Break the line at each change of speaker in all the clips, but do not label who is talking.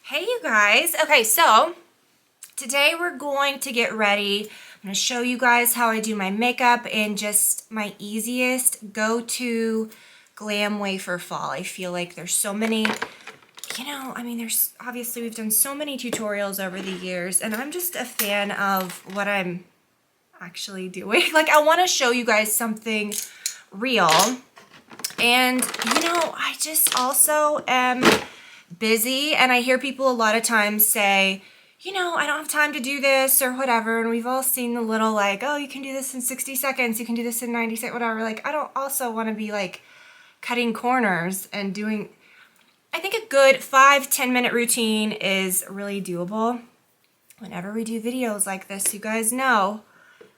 Hey you guys. Okay, so today we're going to get ready. I'm going to show you guys how I do my makeup in just my easiest go-to glam way for fall. I feel like there's so many, there's obviously we've done so many tutorials over the years, and I'm just a fan of what I'm actually doing. Like, I want to show you guys something real. And I just also am busy, and I hear people a lot of times say, I don't have time to do this or whatever, and we've all seen the little like, oh, you can do this in 60 seconds, you can do this in 90 seconds, whatever. Like, I don't also want to be like cutting corners and doing, I think a good 5-10 minute routine is really doable. Whenever we do videos like this, you guys know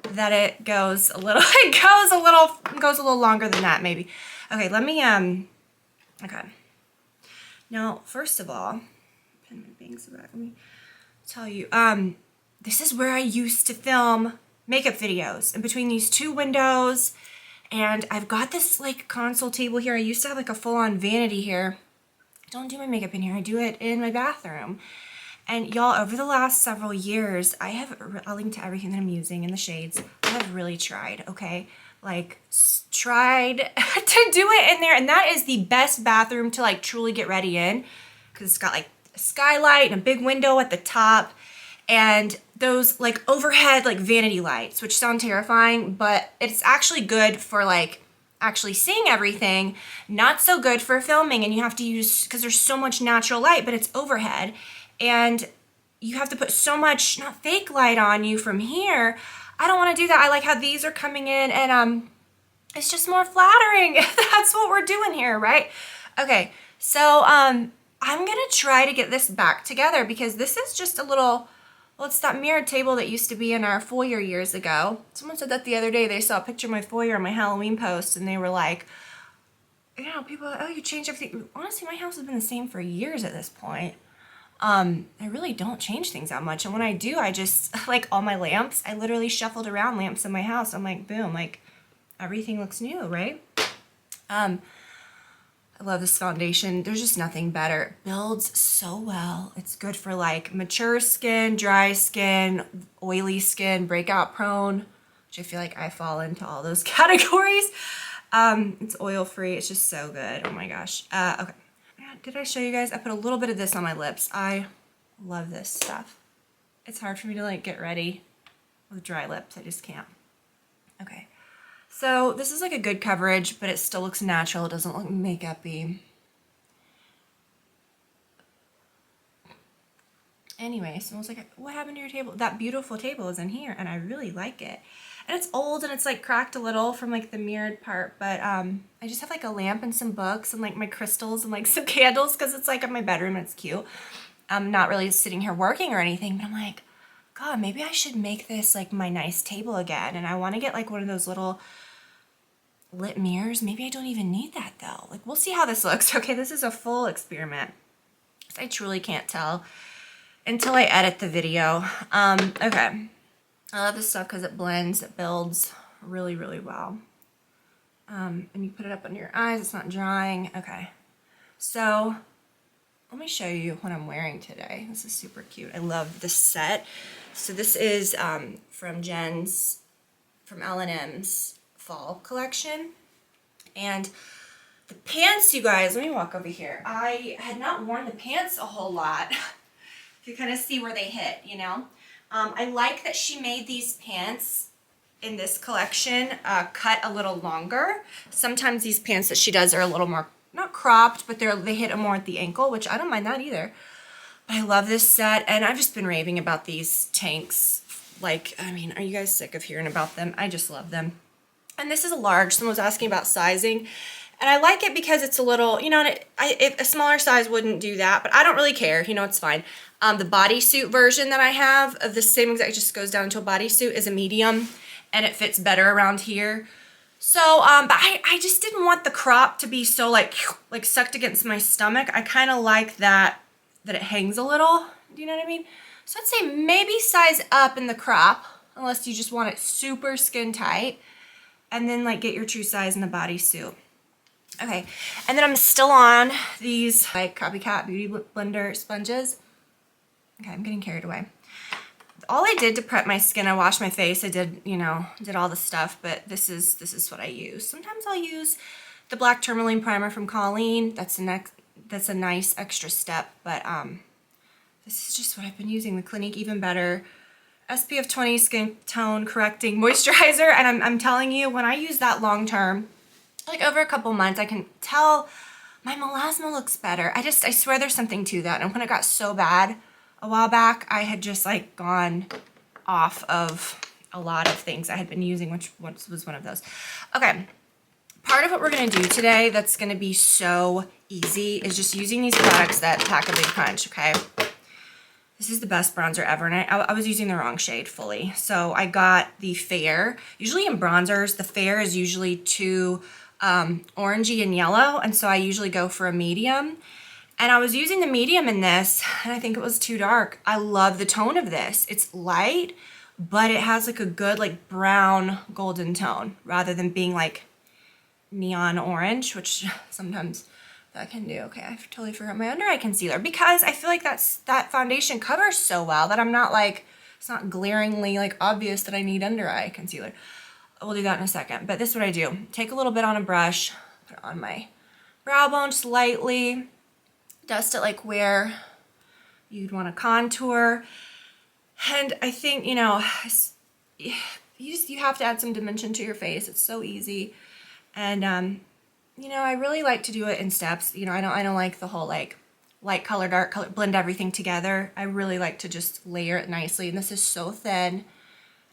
that it goes a little, goes a little longer than that maybe. Okay, let me, okay. Now, first of all, pin my bangs back. Let me tell you, this is where I used to film makeup videos, in between these two windows. And I've got this like console table here. I used to have like a full-on vanity here. I don't do my makeup in here. I do it in my bathroom. And y'all, over the last several years, I'll link to everything that I'm using in the shades. I have really tried, okay? Like, tried to do it in there, and that is the best bathroom to like truly get ready in, because it's got like a skylight and a big window at the top, and those like overhead like vanity lights, which sound terrifying, but it's actually good for like actually seeing everything. Not so good for filming, and you have to use, because there's so much natural light, but it's overhead, and you have to put so much, not fake light on you from here. I don't want to do that. I like how these are coming in, and it's just more flattering. That's what we're doing here, right? Okay, so I'm gonna try to get this back together, because this is just a little, well, it's that mirrored table that used to be in our foyer years ago. Someone said that the other day. They saw a picture of my foyer on my Halloween post, and they were like, people are like, oh, you changed everything. Honestly, my house has been the same for years at this point. I really don't change things that much. And when I do, I just, like all my lamps, I literally shuffled around lamps in my house. I'm like, boom, like everything looks new, right? I love this foundation. There's just nothing better. It builds so well. It's good for like mature skin, dry skin, oily skin, breakout prone, which I feel like I fall into all those categories. It's oil free. It's just so good. Oh my gosh. Okay. Did I show you guys? I put a little bit of this on my lips. I love this stuff. It's hard for me to like get ready with dry lips. I just can't. Okay. So this is like a good coverage, but it still looks natural. It doesn't look makeup-y. Anyway, someone's like, what happened to your table? That beautiful table is in here, and I really like it. And it's old, and it's like cracked a little from like the mirrored part, but I just have like a lamp and some books and like my crystals and like some candles, because it's like in my bedroom and it's cute. I'm not really sitting here working or anything, but I'm like, God, maybe I should make this like my nice table again. And I want to get like one of those little lit mirrors. Maybe I don't even need that though. Like, we'll see how this looks. Okay, this is a full experiment. I truly can't tell until I edit the video. Okay. I love this stuff because it blends, it builds really, really well. And you put it up under your eyes, it's not drying. Okay. So let me show you what I'm wearing today. This is super cute. I love this set. So this is from L&M's fall collection. And the pants, you guys, let me walk over here. I had not worn the pants a whole lot. You kind of see where they hit, you know? I like that she made these pants in this collection cut a little longer. Sometimes these pants that she does are a little more, not cropped, but they hit more at the ankle, which I don't mind that either. But I love this set, and I've just been raving about these tanks. Like, I mean, are you guys sick of hearing about them? I just love them. And this is a large. Someone was asking about sizing. And I like it because it's a little, a smaller size wouldn't do that, but I don't really care. It's fine. The bodysuit version that I have of the same exact, just goes down into a bodysuit, is a medium, and it fits better around here. So, but I just didn't want the crop to be so like sucked against my stomach. I kind of like that it hangs a little. Do you know what I mean? So I'd say maybe size up in the crop, unless you just want it super skin tight, and then like get your true size in the bodysuit. Okay, and then I'm still on these like Copycat Beauty Blender sponges. Okay, I'm getting carried away. All I did to prep my skin, I washed my face, I did, you know, did all the stuff, but this is what I use. Sometimes I'll use the black tourmaline primer from Colleen. That's a nice extra step, but this is just what I've been using. The Clinique Even Better SPF 20 Skin Tone Correcting Moisturizer, and I'm telling you, when I use that long term, like over a couple months, I can tell my melasma looks better. I swear there's something to that. And when it got so bad a while back, I had just like gone off of a lot of things I had been using, which was one of those. Okay, part of what we're gonna do today that's gonna be so easy is just using these products that pack a big punch, okay? This is the best bronzer ever, and I was using the wrong shade fully. So I got the Fair. Usually in bronzers, the Fair is usually too orangey and yellow, and so I usually go for a medium. And I was using the medium in this, and I think it was too dark. I love the tone of this. It's light, but it has like a good like brown golden tone rather than being like neon orange, which sometimes that can do. Okay, I totally forgot my under eye concealer because I feel like that foundation covers so well that I'm not like, it's not glaringly like obvious that I need under eye concealer. We'll do that in a second, but this is what I do. Take a little bit on a brush, put it on my brow bone just lightly, dust it like where you'd want to contour. And I think, you know, you have to add some dimension to your face. It's so easy. And you know, I really like to do it in steps. You know, I don't like the whole like light color, dark color, blend everything together. I really like to just layer it nicely. And this is so thin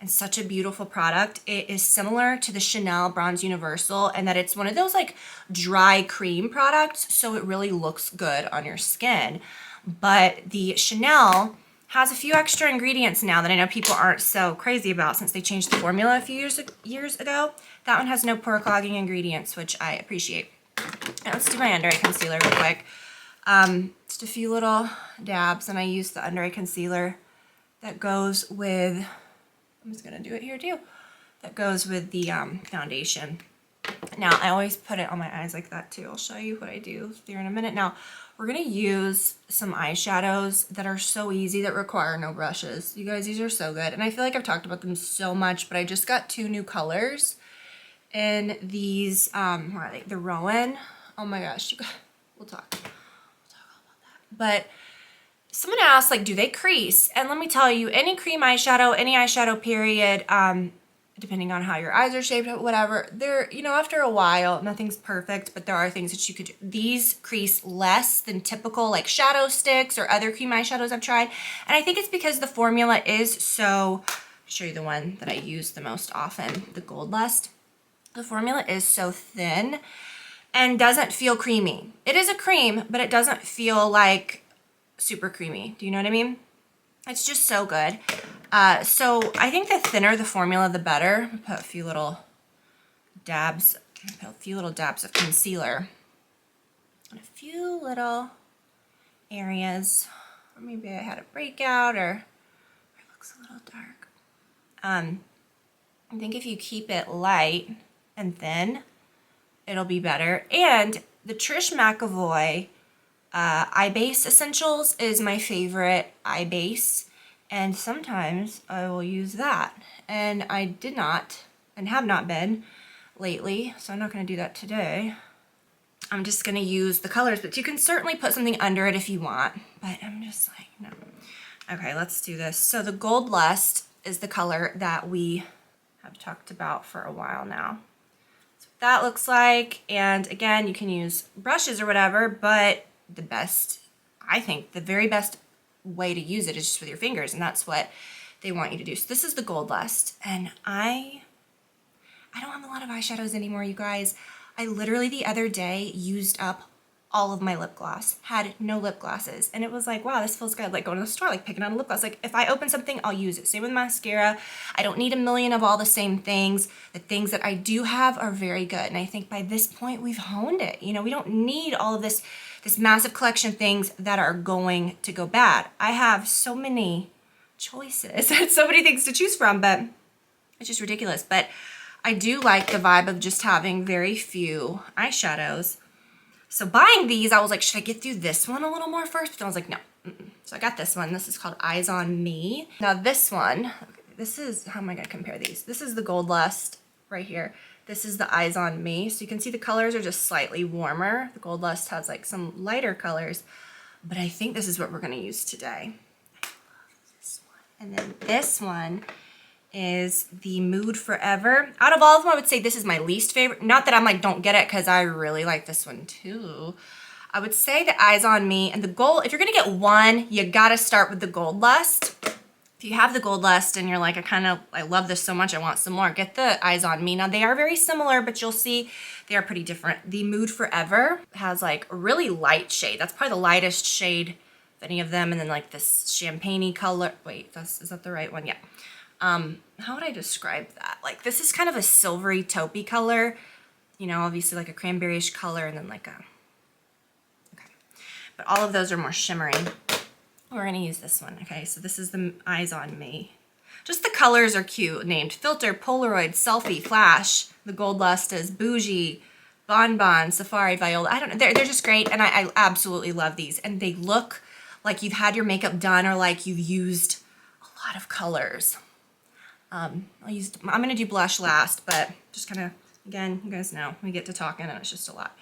and such a beautiful product. It is similar to the Chanel Bronze Universal in that it's one of those like dry cream products, so it really looks good on your skin. But the Chanel has a few extra ingredients now that I know people aren't so crazy about since they changed the formula a few years ago. That one has no pore clogging ingredients, which I appreciate. Now let's do my under eye concealer real quick. Just a few little dabs, and I use the under eye concealer that goes with, I'm just gonna do it here too, that goes with the foundation. Now I always put it on my eyes like that too. I'll show you what I do here in a minute. Now we're gonna use some eyeshadows that are so easy that require no brushes. You guys, these are so good. And I feel like I've talked about them so much, but I just got 2 new colors in these, what are they? The Rowan. Oh my gosh, you guys, we'll talk all about that. But someone asked, like, do they crease? And let me tell you, any cream eyeshadow, any eyeshadow period, depending on how your eyes are shaped, whatever, they're, you know, after a while, nothing's perfect, but there are things that you could do. These crease less than typical, like, shadow sticks or other cream eyeshadows I've tried. And I think it's because the formula is so, I'll show you the one that I use the most often, the Gold Lust. The formula is so thin and doesn't feel creamy. It is a cream, but it doesn't feel like super creamy. Do you know what I mean? It's just so good. So I think the thinner the formula, the better. Put a few little dabs of concealer on a few little areas. Or maybe I had a breakout, or it looks a little dark. I think if you keep it light and thin, it'll be better. And the Trish McAvoy eye base essentials is my favorite eye base, and sometimes I will use that, and I did not and have not been lately, so I'm not going to do that today. I'm just going to use the colors, but you can certainly put something under it if you want, but I'm just like, no. Okay, let's do this. So the Gold Lust is the color that we have talked about for a while now. That's what that looks like, and again, you can use brushes or whatever, but the best, I think, the very best way to use it is just with your fingers, and that's what they want you to do. So this is the Gold Lust, and I don't have a lot of eyeshadows anymore, you guys. I literally the other day used up all of my lip gloss, had no lip glosses, and it was like, wow, this feels good, like going to the store, like picking out a lip gloss. Like if I open something, I'll use it. Same with mascara. I don't need a million of all the same things. The things that I do have are very good, and I think by this point we've honed it. You know, we don't need all of this massive collection of things that are going to go bad. I have so many choices, so many things to choose from, but it's just ridiculous. But I do like the vibe of just having very few eyeshadows. So buying these, I was like, should I get through this one a little more first? But I was like, no, So I got this one. This is called Eyes on Me. Now this one, this is, how am I gonna compare these? This is the Gold Lust right here. This is the Eyes on Me. So you can see the colors are just slightly warmer. The Gold Lust has like some lighter colors, but I think this is what we're gonna use today. I love this one. And then this one is the Mood Forever. Out of all of them, I would say this is my least favorite. Not that I'm like, don't get it, because I really like this one too. I would say the Eyes on Me and the gold. If you're gonna get one, you gotta start with the Gold Lust. If you have the Gold Lust and you're like, I love this so much, I want some more, get the Eyes on Me. Now they are very similar, but you'll see they are pretty different. The Mood Forever has like a really light shade. That's probably the lightest shade of any of them. And then like this champagne-y color. Wait, is that the right one? Yeah. How would I describe that? Like this is kind of a silvery taupey color, you know, obviously like a cranberryish color, and then like a, okay. But all of those are more shimmering. We're gonna use this one, okay? So this is the Eyes on Me. Just the colors are cute, named Filter, Polaroid, Selfie, Flash. The Gold Lust is Bougie, Bonbon, Safari, Viola. I don't know, they're just great, and I absolutely love these. And they look like you've had your makeup done or like you've used a lot of colors. I'm gonna do blush last, but just kind of, again, you guys know, we get to talking and it's just a lot.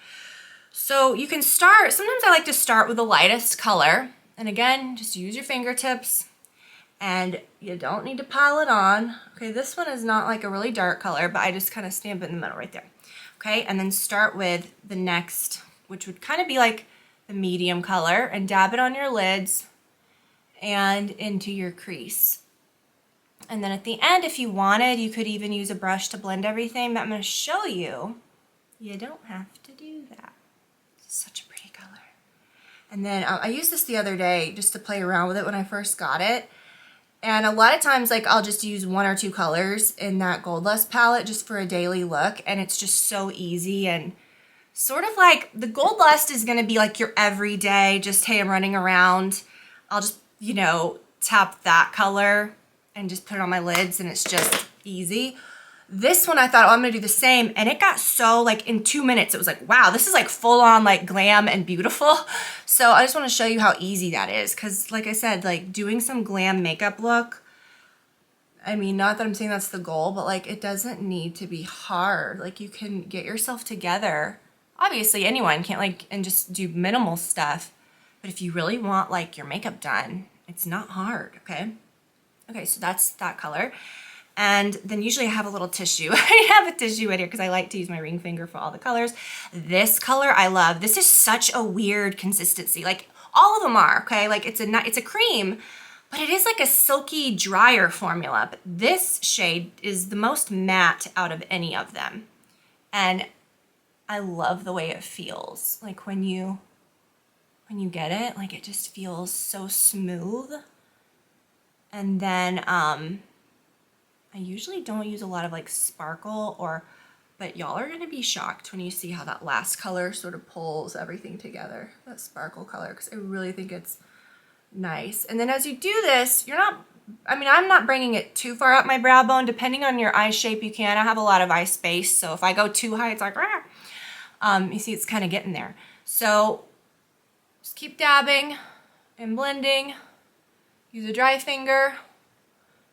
So you can start, sometimes I like to start with the lightest color. And again, just use your fingertips and you don't need to pile it on. Okay, this one is not like a really dark color, but I just kind of stamp it in the middle right there. Okay, and then start with the next, which would kind of be like the medium color, and dab it on your lids and into your crease. And then at the end, if you wanted, you could even use a brush to blend everything, but I'm going to show you, you don't have to do that. It's such a pretty color. And then I used this the other day just to play around with it when I first got it. And a lot of times, like, I'll just use 1 or 2 colors in that Gold Lust palette just for a daily look, and it's just so easy. And sort of like, the Gold Lust is going to be like your everyday, just, hey, I'm running around. I'll just, you know, tap that color and just put it on my lids, and it's just easy. This one I thought, oh, I'm gonna do the same, and it got so, like, in 2 minutes, it was like, wow, this is like full on like glam and beautiful. So I just wanna show you how easy that is, because like I said, like doing some glam makeup look, I mean, not that I'm saying that's the goal, but like it doesn't need to be hard. Like you can get yourself together. Obviously anyone can't like, and just do minimal stuff, but if you really want like your makeup done, it's not hard, okay? Okay, so that's that color. And then usually I have a little tissue. I have a tissue in here because I like to use my ring finger for all the colors. This color I love. This is such a weird consistency. Like all of them are, okay? Like it's a cream, but it is like a silky, drier formula. But this shade is the most matte out of any of them. And I love the way it feels. Like when you get it, like it just feels so smooth. And then I usually don't use a lot of like sparkle but y'all are gonna be shocked when you see how that last color sort of pulls everything together, that sparkle color, because I really think it's nice. And then as you do this, I'm not bringing it too far up my brow bone. Depending on your eye shape, you can. I have a lot of eye space, so if I go too high, it's like, you see it's kind of getting there. So just keep dabbing and blending. Use a dry finger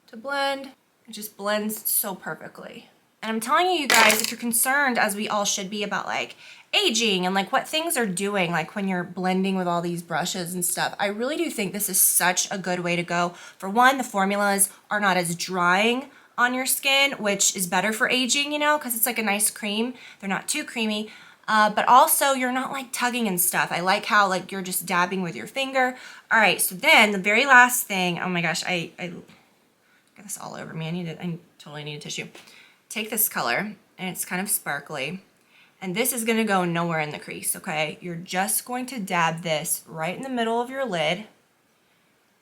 to blend. It just blends so perfectly. And I'm telling you guys, if you're concerned, as we all should be, about like aging and like what things are doing, like when you're blending with all these brushes and stuff, I really do think this is such a good way to go. For one, the formulas are not as drying on your skin, which is better for aging, you know, because it's like a nice cream. They're not too creamy. But also you're not like tugging and stuff. I like how like you're just dabbing with your finger. All right, so then the very last thing, oh my gosh, I got this all over me. I totally need a tissue. Take this color, and it's kind of sparkly, and this is gonna go nowhere in the crease, okay? You're just going to dab this right in the middle of your lid,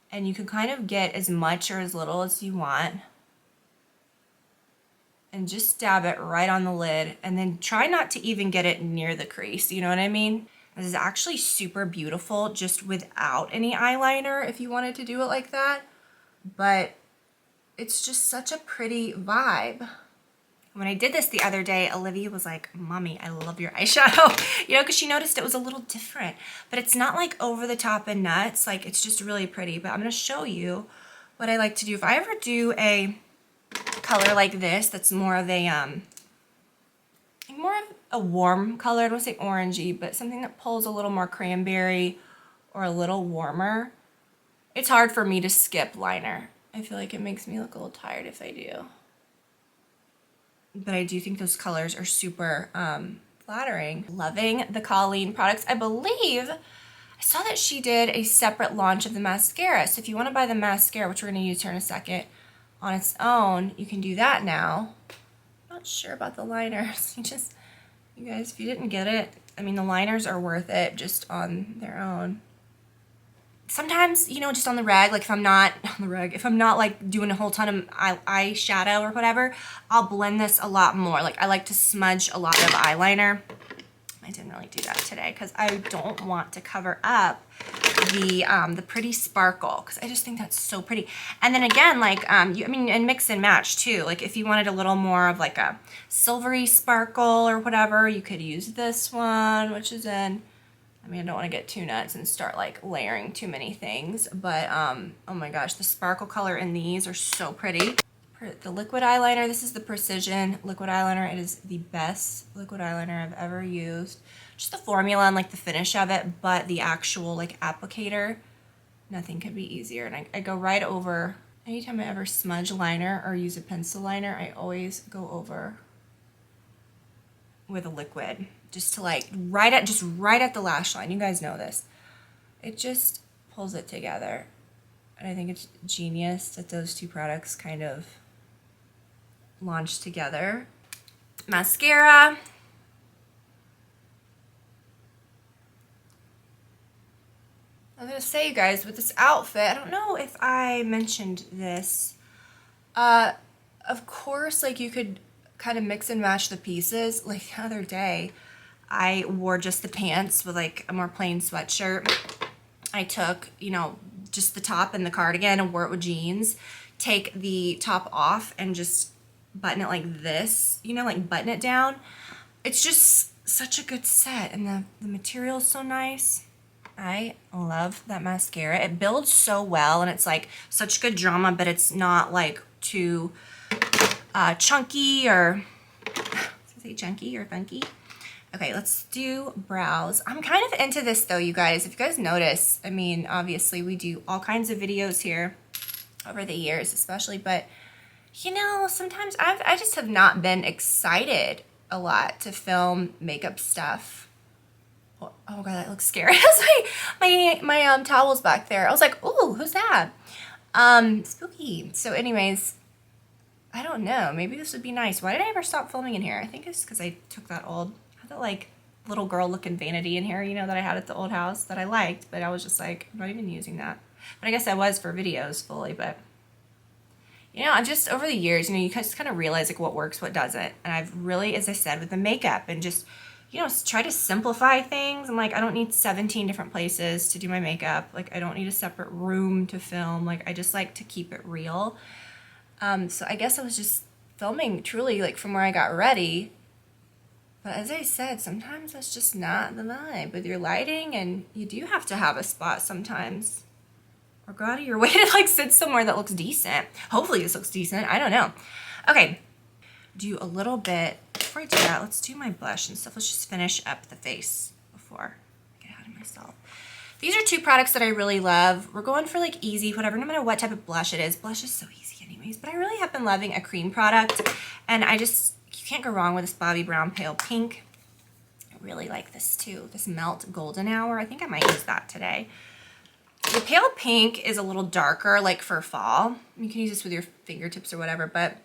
and you can kind of get as much or as little as you want. And just dab it right on the lid, and then try not to even get it near the crease, you know what I mean? This is actually super beautiful just without any eyeliner if you wanted to do it like that, but it's just such a pretty vibe. When I did this the other day, Olivia was like, Mommy, I love your eyeshadow. You know, because she noticed it was a little different. But it's not like over the top and nuts. Like, it's just really pretty. But I'm going to show you what I like to do. If I ever do a color like this, that's more of a warm color. I don't want to say orangey, but something that pulls a little more cranberry or a little warmer. It's hard for me to skip liner. I feel like it makes me look a little tired if I do. But I do think those colors are super flattering. Loving the Colleen products. I believe I saw that she did a separate launch of the mascara. So if you want to buy the mascara, which we're going to use here in a second, on its own, you can do that now. Not sure about the liners. You guys, if you didn't get it, I mean, the liners are worth it just on their own. Sometimes, you know, just on the reg, like if I'm not like doing a whole ton of eyeshadow or whatever, I'll blend this a lot more. Like I like to smudge a lot of eyeliner. I didn't really do that today because I don't want to cover up the pretty sparkle, because I just think that's so pretty. And then again, like and mix and match too. Like if you wanted a little more of like a silvery sparkle or whatever, you could use this one, which is in, I mean, I don't want to get too nuts and start like layering too many things, but oh my gosh, the sparkle color in these are so pretty. The liquid eyeliner, this is the Precision liquid eyeliner. It is the best liquid eyeliner I've ever used. Just the formula and like the finish of it, but the actual like applicator, nothing could be easier. And I go right over, anytime I ever smudge liner or use a pencil liner, I always go over with a liquid, just to like right at the lash line. You guys know this. It just pulls it together. And I think it's genius that those two products kind of launched together. Mascara. I was gonna say, you guys, with this outfit, I don't know if I mentioned this. Of course, like you could kind of mix and match the pieces. Like the other day, I wore just the pants with like a more plain sweatshirt. I took, you know, just the top and the cardigan and wore it with jeans. Take the top off and just button it like this, you know, like button it down. It's just such a good set, and the material is so nice. I love that mascara. It builds so well, and it's like such good drama, but it's not like too chunky or, say chunky or funky. Okay, let's do brows. I'm kind of into this though, you guys. If you guys notice, I mean, obviously we do all kinds of videos here over the years, especially, but you know, sometimes I just have not been excited a lot to film makeup stuff. Oh god, that looks scary. my towel's back there. I was like, ooh, who's that? Spooky. So anyways, I don't know. Maybe this would be nice. Why did I ever stop filming in here? I think it's because I took that old, I had that like little girl looking vanity in here, you know, that I had at the old house that I liked, but I was just like, I'm not even using that. But I guess I was for videos fully, but you know, just over the years, you know, you just kind of realize like what works, what doesn't. And I've really, as I said, with the makeup and just, you know, try to simplify things. I'm like, I don't need 17 different places to do my makeup. Like, I don't need a separate room to film. Like, I just like to keep it real. So I guess I was just filming truly like from where I got ready. But as I said, sometimes that's just not the vibe with your lighting, and you do have to have a spot sometimes. Or go out of your way to like sit somewhere that looks decent. Hopefully this looks decent. I don't know. Okay, do a little bit. Before I do that, let's do my blush and stuff. Let's just finish up the face before I get ahead of myself. These are two products that I really love. We're going for like easy, whatever, no matter what type of blush it is. Blush is so easy anyways, but I really have been loving a cream product, and you can't go wrong with this Bobbi Brown Pale Pink. I really like this too. This Melt Golden Hour. I think I might use that today. The Pale Pink is a little darker, like for fall. You can use this with your fingertips or whatever, but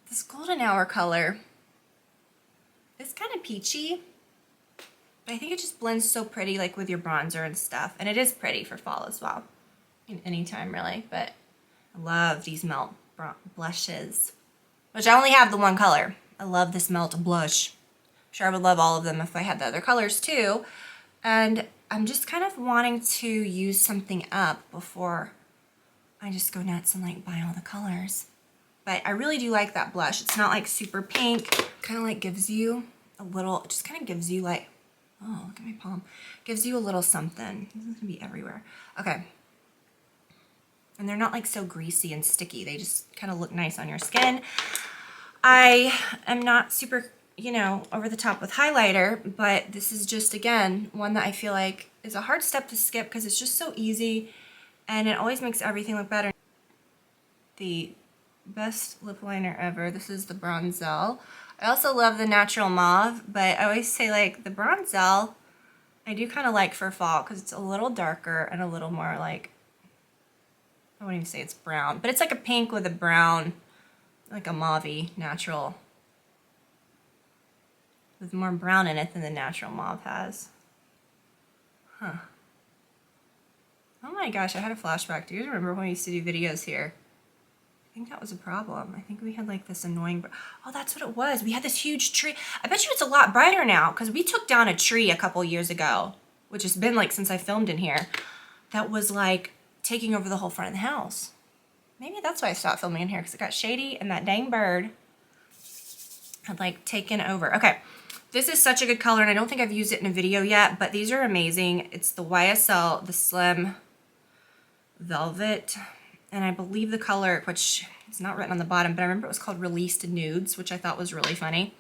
this Golden Hour color is kind of peachy. But I think it just blends so pretty, like with your bronzer and stuff. And it is pretty for fall as well. In any time, really. But I love these Melt blushes, which I only have the one color. I love this Melt blush. I'm sure I would love all of them if I had the other colors too. And I'm just kind of wanting to use something up before I just go nuts and like buy all the colors. But I really do like that blush. It's not like super pink. Kind of like gives you a little, it just kind of gives you like, oh, look at my palm. Gives you a little something. This is gonna be everywhere. Okay. And they're not like so greasy and sticky. They just kind of look nice on your skin. I am not super, you know, over the top with highlighter, but this is just, again, one that I feel like is a hard step to skip because it's just so easy and it always makes everything look better. The best lip liner ever. This is the Bronzell. I also love the Natural Mauve, but I always say like the Bronzell I do kind of like for fall because it's a little darker and a little more like, I wouldn't even say it's brown, but it's like a pink with a brown, like a mauve-y natural, with more brown in it than the Natural Mauve has. Huh. Oh my gosh, I had a flashback. Do you guys remember when we used to do videos here? I think that was a problem. I think we had like this annoying, oh, that's what it was. We had this huge tree. I bet you it's a lot brighter now because we took down a tree a couple years ago, which has been like since I filmed in here, that was like taking over the whole front of the house. Maybe that's why I stopped filming in here because it got shady and that dang bird had like taken over. Okay, this is such a good color and I don't think I've used it in a video yet, but these are amazing. It's the YSL, the Slim Velvet, and I believe the color, which is not written on the bottom, but I remember it was called Released Nudes, which I thought was really funny.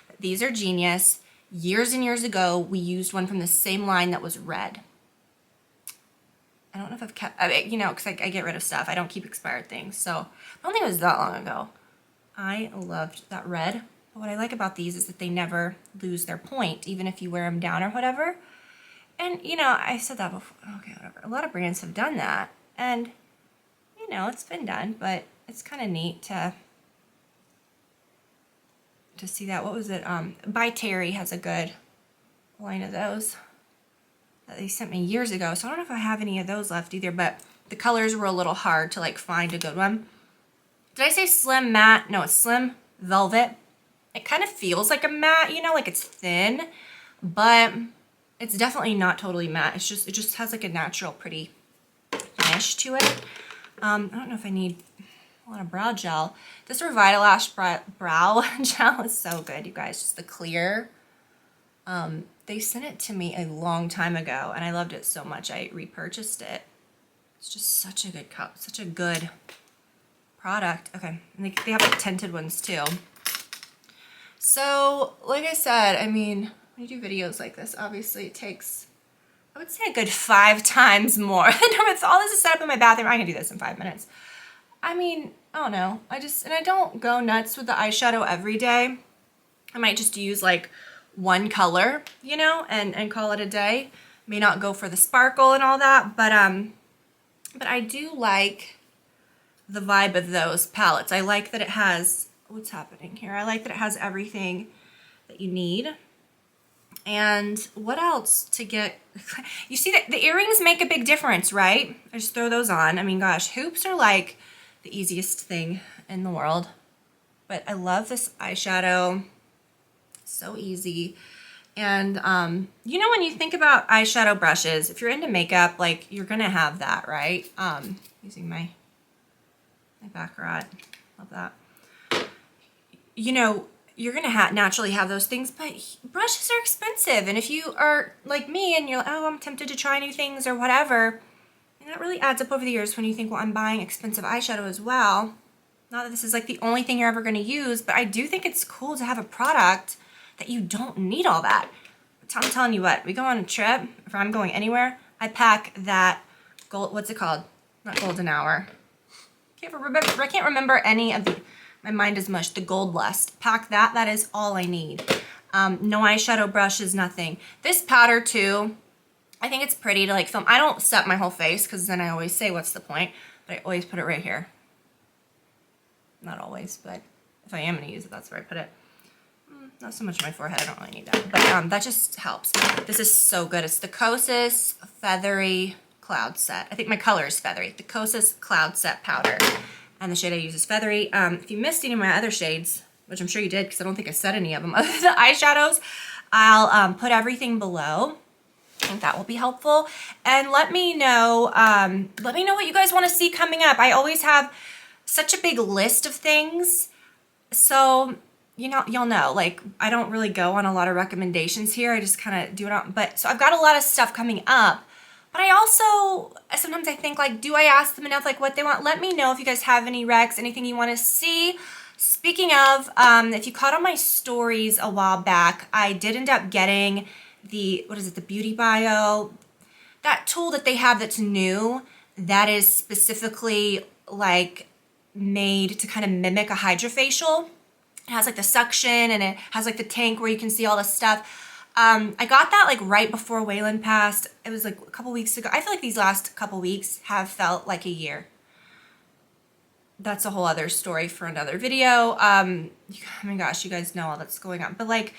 But these are genius. Years and years ago, we used one from the same line that was red. I don't know if I've kept, you know, because I get rid of stuff. I don't keep expired things. So I don't think it was that long ago. I loved that red. But what I like about these is that they never lose their point, even if you wear them down or whatever. And, you know, I said that before. Okay, whatever. A lot of brands have done that. And, you know, it's been done, but it's kind of neat to see that. What was it? By Terry has a good line of those that they sent me years ago. So I don't know if I have any of those left either, but the colors were a little hard to like find a good one. Did I say Slim Matte? No, it's Slim Velvet. It kind of feels like a matte, you know, like it's thin, but it's definitely not totally matte. It's just, it just has like a natural pretty finish to it. I don't know if I need a lot of brow gel. This Revitalash brow gel is so good, you guys. Just the clear. They sent it to me a long time ago, and I loved it so much I repurchased it. It's just such a good cup, such a good product. Okay, and they have like tinted ones too. So, like I said, I mean, when you do videos like this, obviously it takes, I would say a good 5 times more. With all this is set up in my bathroom, I can do this in 5 minutes. I mean, I don't know. And I don't go nuts with the eyeshadow every day. I might just use like one color, you know, and call it a day. May not go for the sparkle and all that, but I do like the vibe of those palettes. I like that it has, what's happening here? I like that it has everything that you need. And what else to get? You see that the earrings make a big difference, right? I just throw those on. I mean, gosh, hoops are like the easiest thing in the world. But I love this eyeshadow. So easy. And you know, when you think about eyeshadow brushes, if you're into makeup, like you're gonna have that, right? Using my Baccarat, love that. You know, you're gonna naturally have those things, but brushes are expensive. And if you are like me and you're like, oh, I'm tempted to try new things or whatever, and that really adds up over the years when you think, well, I'm buying expensive eyeshadow as well. Not that this is like the only thing you're ever gonna use, but I do think it's cool to have a product that you don't need all that. But I'm telling you what, we go on a trip, if I'm going anywhere, I pack that gold, what's it called? Not golden hour. I can't remember any of the, my mind is mush, the Gold Lust. Pack that, that is all I need. No eyeshadow brushes, nothing. This powder too, I think it's pretty to like film. I don't set my whole face because then I always say, what's the point? But I always put it right here. Not always, but if I am gonna use it, that's where I put it. Not so much on my forehead, I don't really need that. But that just helps. This is so good. It's the Kosas Feathery Cloud Set. I think my color is Feathery. The Kosas Cloud Set Powder. And the shade I use is Feathery. If you missed any of my other shades, which I'm sure you did because I don't think I said any of them, other than the eyeshadows, I'll put everything below. I think that will be helpful. And let me know what you guys want to see coming up. I always have such a big list of things. So, you'll know, like, I don't really go on a lot of recommendations here. I just kind of do it on, so I've got a lot of stuff coming up. But I also, sometimes I think, like, do I ask them enough, like, what they want? Let me know if you guys have any recs, anything you want to see. Speaking of, if you caught on my stories a while back, I did end up getting the Beauty Bio, that tool that they have that's new, that is specifically, like, made to kind of mimic a hydrofacial. It has, like, the suction, and it has, like, the tank where you can see all the stuff. I got that, like, right before Waylon passed. It was, like, a couple weeks ago. I feel like these last couple weeks have felt like a year. That's a whole other story for another video. Oh my gosh, you guys know all that's going on. But, like,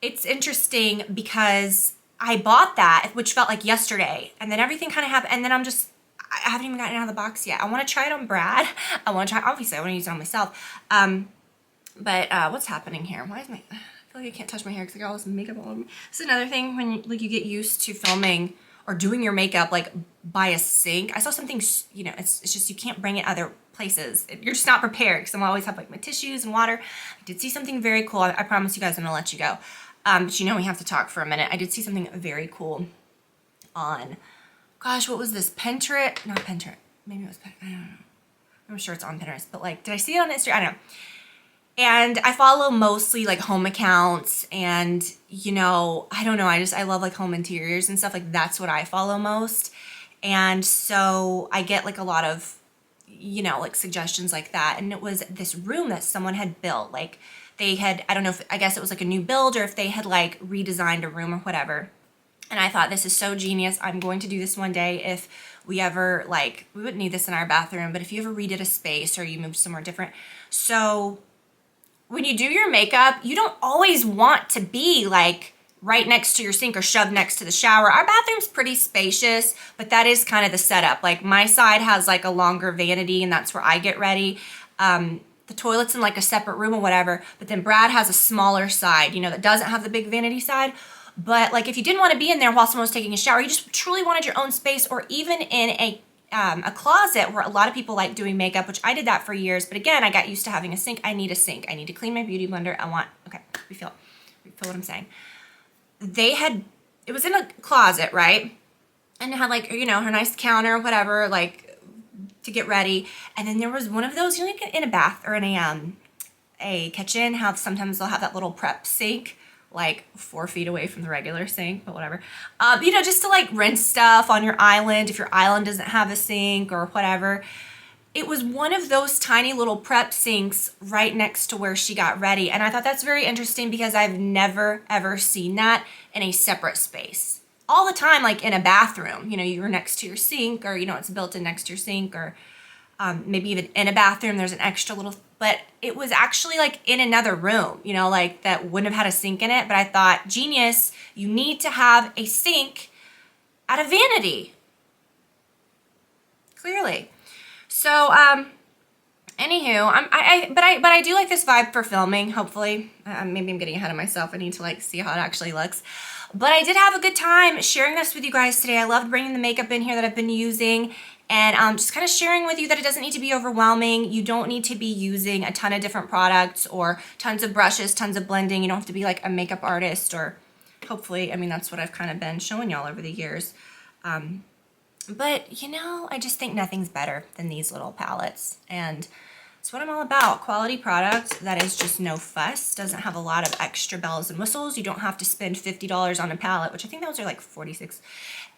it's interesting because I bought that, which felt like yesterday, and then everything kind of happened, and then I haven't even gotten it out of the box yet. I want to try it on Brad. Obviously, I want to use it on myself. But what's happening here? Why is I feel like I can't touch my hair because I got all this makeup all over me. This is another thing when you get used to filming or doing your makeup, like, by a sink. I saw something, it's just you can't bring it other places. You're just not prepared, because I always have, like, my tissues and water. I did see something very cool. I promise you guys I'm going to let you go. But we have to talk for a minute. I did see something very cool on, gosh, what was this? Pinterest? Not Pinterest. Maybe it was Pinterest. I don't know. I'm sure it's on Pinterest. But, like, did I see it on Instagram? I don't know. And I follow mostly, like, home accounts, and, I don't know, I love, like, home interiors and stuff. Like, that's what I follow most. And so I get, like, a lot of, like, suggestions like that. And it was this room that someone had built. Like, they had, I don't know I guess it was, like, a new build, or if they had, like, redesigned a room or whatever. And I thought, this is so genius. I'm going to do this one day if we ever, like, we wouldn't need this in our bathroom, but if you ever redid a space or you moved somewhere different. So when you do your makeup, you don't always want to be, like, right next to your sink or shoved next to the shower. Our bathroom's pretty spacious, but that is kind of the setup. Like, my side has, like, a longer vanity, and that's where I get ready. The toilet's in, like, a separate room or whatever, but then Brad has a smaller side, that doesn't have the big vanity side. But, like, if you didn't want to be in there while someone was taking a shower, you just truly wanted your own space, or even in a closet where a lot of people like doing makeup, which I did that for years. But again, I got used to having a sink. I need a sink. I need to clean my beauty blender. Okay, we feel what I'm saying. It was in a closet, right? And it had, like, her nice counter, whatever, like, to get ready. And then there was one of those, like, in a bath or in a kitchen, how sometimes they'll have that little prep sink, like 4 feet away from the regular sink, but whatever. Just to, like, rinse stuff on your island if your island doesn't have a sink or whatever. It was one of those tiny little prep sinks right next to where she got ready. And I thought that's very interesting because I've never, ever seen that in a separate space. All the time, like, in a bathroom, you're next to your sink, or, it's built in next to your sink, or maybe even in a bathroom, there's an extra little, but it was actually, like, in another room, like, that wouldn't have had a sink in it. But I thought, genius, you need to have a sink at a vanity. Clearly. So, anywho, but I do like this vibe for filming, hopefully. Maybe I'm getting ahead of myself. I need to, like, see how it actually looks. But I did have a good time sharing this with you guys today. I loved bringing the makeup in here that I've been using, and just kind of sharing with you that it doesn't need to be overwhelming. You don't need to be using a ton of different products or tons of brushes, tons of blending. You don't have to be, like, a makeup artist, or hopefully, that's what I've kind of been showing y'all over the years. But, I just think nothing's better than these little palettes, and it's what I'm all about. Quality product that is just no fuss, doesn't have a lot of extra bells and whistles. You don't have to spend $50 on a palette, which I think those are like $46.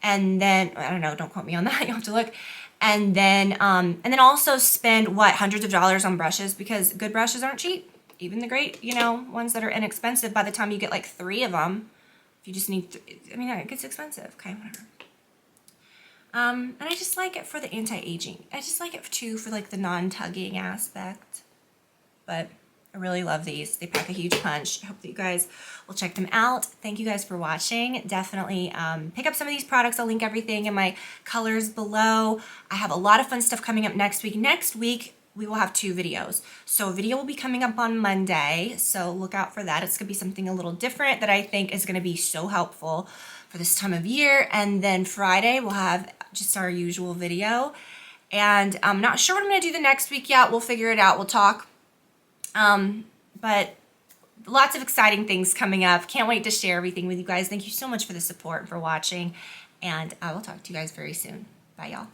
And then, I don't know, don't quote me on that, you'll have to look. And then also spend, hundreds of dollars on brushes, because good brushes aren't cheap. Even the great, ones that are inexpensive, by the time you get, like, 3 of them, if you just need, it gets expensive. Okay, whatever. And I just like it for the anti-aging. I just like it too for, like, the non-tugging aspect. But I really love these. They pack a huge punch. I hope that you guys will check them out. Thank you guys for watching. Definitely pick up some of these products. I'll link everything in my colors below. I have a lot of fun stuff coming up next week. Next week, we will have 2 videos. So a video will be coming up on Monday, so look out for that. It's going to be something a little different that I think is going to be so helpful for this time of year. And then Friday, we'll have just our usual video. And I'm not sure what I'm going to do the next week yet. We'll figure it out. We'll talk. But lots of exciting things coming up. Can't wait to share everything with you guys. Thank you so much for the support and for watching. And I will talk to you guys very soon. Bye, y'all.